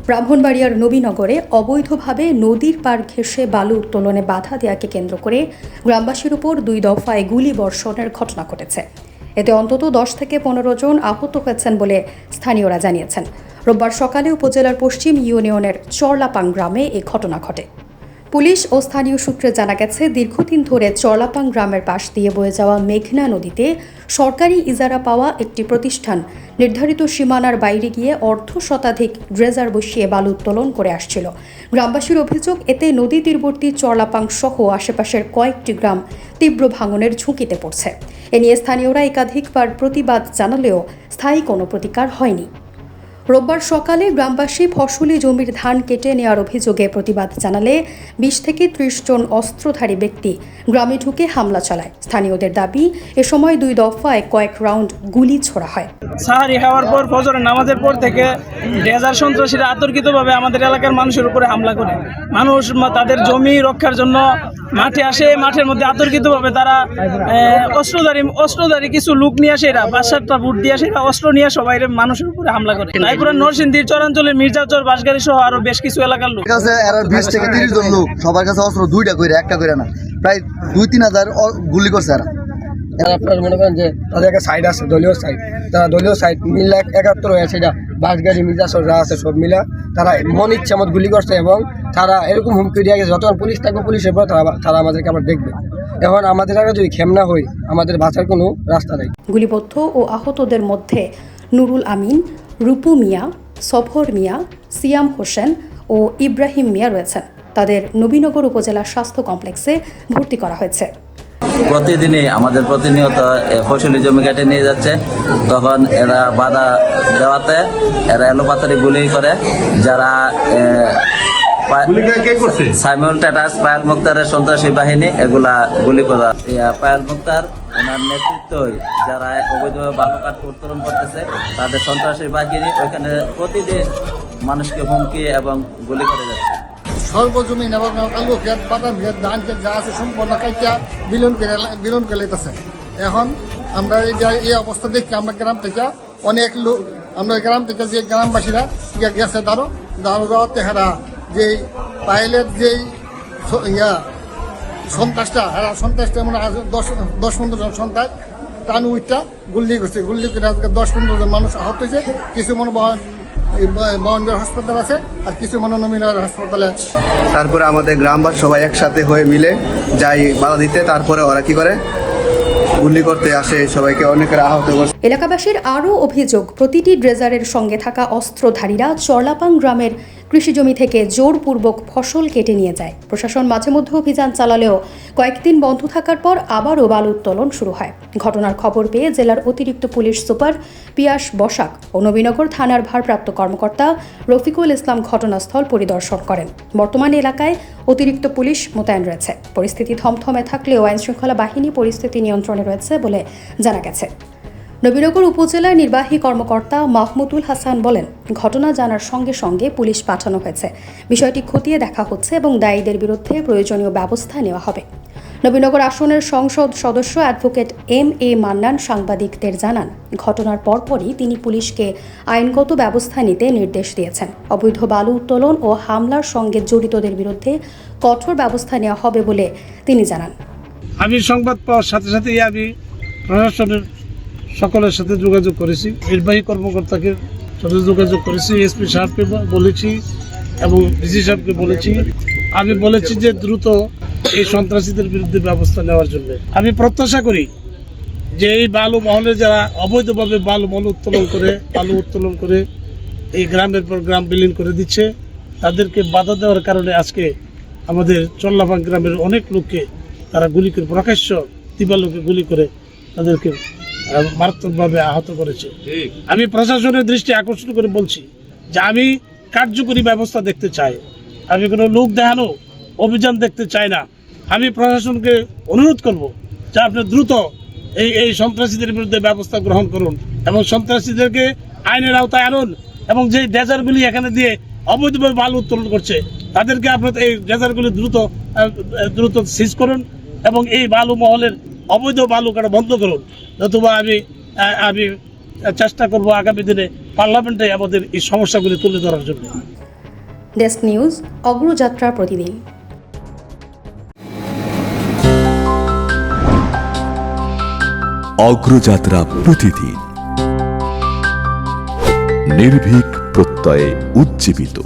ব্রাহ্মণবাড়িয়ার নবীনগরে অবৈধভাবে নদীর পাড় ঘেঁষে বালু উত্তোলনে বাধা দেওয়াকে কেন্দ্র করে গ্রামবাসীর উপর 2 দফায় গুলি বর্ষণের ঘটনা ঘটেছে। এতে অন্তত 10 থেকে 15 জন আহত হয়েছেন বলে স্থানীয়রা জানিয়েছেন। রোববার সকালে উপজেলার পশ্চিম ইউনিয়নের চরলাপাং গ্রামে এ ঘটনা ঘটে। পুলিশ ও স্থানীয় সূত্রে জানা গেছে, দীর্ঘদিন ধরে চরলাপাং গ্রামের পাশ দিয়ে বয়ে যাওয়া মেঘনা নদীতে সরকারি ইজারা পাওয়া একটি প্রতিষ্ঠান নির্ধারিত সীমানার বাইরে গিয়ে অর্ধ শতাধিক ড্রেজার বসিয়ে বালু উত্তোলন করে আসছিল। গ্রামবাসীর অভিযোগ, এতে নদী তীরবর্তী চরলাপাং সহ আশেপাশের কয়েকটি গ্রাম তীব্র ভাঙনের ঝুঁকিতে পড়ছে। এ নিয়ে স্থানীয়রা একাধিকবার প্রতিবাদ জানালেও স্থায়ী কোনো প্রতিকার হয়নি। রোববার সকালে গ্রামবাসী ফসলি জমির ধান কেটে নেওয়ার অভিযোগে প্রতিবাদ জানালে 20 থেকে 30 জন অস্ত্রধারী ব্যক্তি গ্রামে ঢুকে হামলা চালায়। স্থানীয়দের দাবি, এ সময় 2 দফায় কয়েক রাউন্ড গুলি ছোড়া হয়। সাহারি খাওয়ার পর ফজরের নামাজের পর থেকে ডেজার সন্ত্রাসীরা আতর্কিতভাবে আমাদের এলাকার মানুষের উপরে হামলা করে। মানুষ তাদের জমি রক্ষার জন্য মাঠে আসে, মাঠের মধ্যে আতর্কিতভাবে তারা অস্ত্রধারী কিছু লোক নিয়ে আসে, এরা 5-7টা বুট দিয়ে আসে, অস্ত্র নিয়ে সবাই মানুষের উপরে হামলা করে। তারপরে নরসিংদীর চরাঞ্চলের মির্জাচর, বাঁশগাড়ি সহ আরো বেশ কিছু এলাকার লোক 20 থেকে 30 জন লোক, সবার কাছে অস্ত্র 2টা করে, একটা করে না, প্রায় 2-3 হাজার গুলি করছে। আপনার মনে করেন যে তাদের একটা সাইড আছে, দলীয় সাইড, তারা দলীয় সাইড মিলে 71 হয়েছে, এটা বাঁশগাড়ি মির্জাচর যা আছে সব মিলা তারা মন ইচ্ছা মত গুলি করছে এবং তারা এরকম হুমকি দিয়ে গেছে, যতক্ষণ পুলিশ থাকবে পুলিশের পর তারা আমাদেরকে আবার দেখবে। এখন আমাদের আগে যদি খেমনা হই, আমাদের বাঁচার কোনো রাস্তা নেই। গুলিবদ্ধ ও আহতদের মধ্যে নুরুল আমিন, রূপু মিয়া, সফর মিয়া, সিয়াম হোসেন ও ইব্রাহিম মিয়া রয়েছেন। তাদের নবীনগর উপজেলা স্বাস্থ্য কমপ্লেক্সে ভর্তি করা হয়েছে। প্রতিদিনই আমাদের প্রতিনিয়ত ফসলি জমি কেটে নিয়ে যাচ্ছে, তখন এরা বাধা দেওয়াতে এরা এলোপাতারি গুলি করে। যারা সাইমুল টাটাস, পায়েল মুক্তারের সন্ত্রাসী বাহিনী এগুলা গুলি করা। পায়েল মুক্তার ওনার নেতৃত্বই যারা অবৈধভাবে বালু কাঠ উত্তোলন করতেছে, তাদের সন্ত্রাসী বাহিনী ওইখানে প্রতিদিন মানুষকে হুমকি এবং গুলি করে যাচ্ছে। সর্বজমিন এবং আলু ক্ষেত, বাদাম ক্ষেত, ধান ক্ষেত যা আছে সম্পূর্ণ কাইটা বিলন করে লেতেছে। এখন আমরা এই অবস্থা দেখি, আমরা গ্রাম থেকে অনেক লোক, আমরা গ্রাম থেকে যে গ্রামবাসীরা গেছে দাঁড়ো যাওয়াতে হেরা যে পাইলের যেই সন্ত্রাসটা মানে 10-15 জন সন্ত্রাস টান উইটটা গুল্লি করছে। গুল্লি করে 10-15 জন মানুষ আহত হয়েছে। কিছু মনে বহনগর হাসপাতাল আছে আর কিছু মনে নবীনগর হাসপাতালে। তারপরে আমাদের গ্রামবাসী সবাই একসাথে হয়ে মিলে যাই বাধা দিতে, তারপরে ওরা কি করে গুলি করতে আসে, সবাইকে অনেকের আহত করছে। এলাকাবাসীর আরও অভিযোগ, প্রতিটি ড্রেজারের সঙ্গে থাকা অস্ত্রধারীরা চরলাপাং গ্রামের কৃষিজমি থেকে জোরপূর্বক ফসল কেটে নিয়ে যায়। প্রশাসন মাঝে মধ্যে অভিযান চালালেও কয়েকদিন বন্ধ থাকার পর আবারও বালু উত্তোলন শুরু হয়। ঘটনার খবর পেয়ে জেলার অতিরিক্ত পুলিশ সুপার পিয়াস বসাক ও নবীনগর থানার ভারপ্রাপ্ত কর্মকর্তা রফিকুল ইসলাম ঘটনাস্থল পরিদর্শন করেন। বর্তমানে এলাকায় অতিরিক্ত পুলিশ মোতায়েন রয়েছে। পরিস্থিতি থমথমে থাকলেও আইনশৃঙ্খলা বাহিনী পরিস্থিতি নিয়ন্ত্রণে রয়েছে বলে জানা গেছে। নবীনগর উপজেলার নির্বাহী কর্মকর্তা মাহমুদুল হাসান বলেন, ঘটনা জানার সঙ্গে সঙ্গে পুলিশ পাঠানো হয়েছে। বিষয়টি খতিয়ে দেখা হচ্ছে এবং দায়ীদের বিরুদ্ধে প্রয়োজনীয় ব্যবস্থা নেওয়া হবে। নবীনগর আসনের সংসদ সদস্য অ্যাডভোকেট এম.এ. মান্নান সাংবাদিকদের জানান, ঘটনার পরপরই তিনি পুলিশকে আইনগত ব্যবস্থা নিতে নির্দেশ দিয়েছেন। অবৈধ বালু উত্তোলন ও হামলার সঙ্গে জড়িতদের বিরুদ্ধে কঠোর ব্যবস্থা নেওয়া হবে বলে তিনি জানান। আমি সংবাদ পাওয়ার সাথে সাথে আমি প্রশাসনের সকলের সাথে যোগাযোগ করেছি, নির্বাহী কর্মকর্তাকে সাথে যোগাযোগ করেছি, এসপি সাহেবকে বলেছি এবং ডিসি সাহেবকে বলেছি। আমি বলেছি যে দ্রুত এই সন্ত্রাসীদের বিরুদ্ধে ব্যবস্থা নেওয়ার জন্য। আমি প্রত্যাশা করি যে এই বালু মহলে যারা অবৈধভাবে বালু উত্তোলন করে এই গ্রামের পর গ্রাম বিলীন করে দিচ্ছে, তাদেরকে বাধা দেওয়ার কারণে আজকে আমাদের চরলাপাং গ্রামের অনেক লোককে তারা গুলি করে, প্রকাশ্য দিবালোকে গুলি করে তাদেরকে মারাত্মকভাবে আহত করেছে। আমি প্রশাসনের দৃষ্টি আকর্ষণ করে বলছি যে আমি কার্যকরী ব্যবস্থা দেখতে চাই, আমি কোনো লোক দেখানো অভিযান দেখতে চাই না। আমি প্রশাসনকে অনুরোধ করব যে আপনি দ্রুত এই সন্ত্রাসীদের বিরুদ্ধে ব্যবস্থা গ্রহণ করুন এবং সন্ত্রাসীদেরকে আইনের আওতায় আনুন এবং যে ড্রেজারগুলি এখানে দিয়ে অবৈধভাবে বালু উত্তোলন করছে তাদেরকে আপনার এই ড্রেজারগুলি দ্রুত সিজ করুন এবং এই বালু মহলের অবৈধ বালু কাটা বন্ধ করুন। নতুবা আমি চেষ্টা করব আগামী দিনে পার্লামেন্টে আমাদের এই সমস্যাগুলি তুলে ধরার জন্য। ডেস্ক নিউজ, অগ্রযাত্রা প্রতিদিন। অগ্রযাত্রা প্রতিদিন, নির্ভীক প্রত্যয়ে উজ্জীবিত।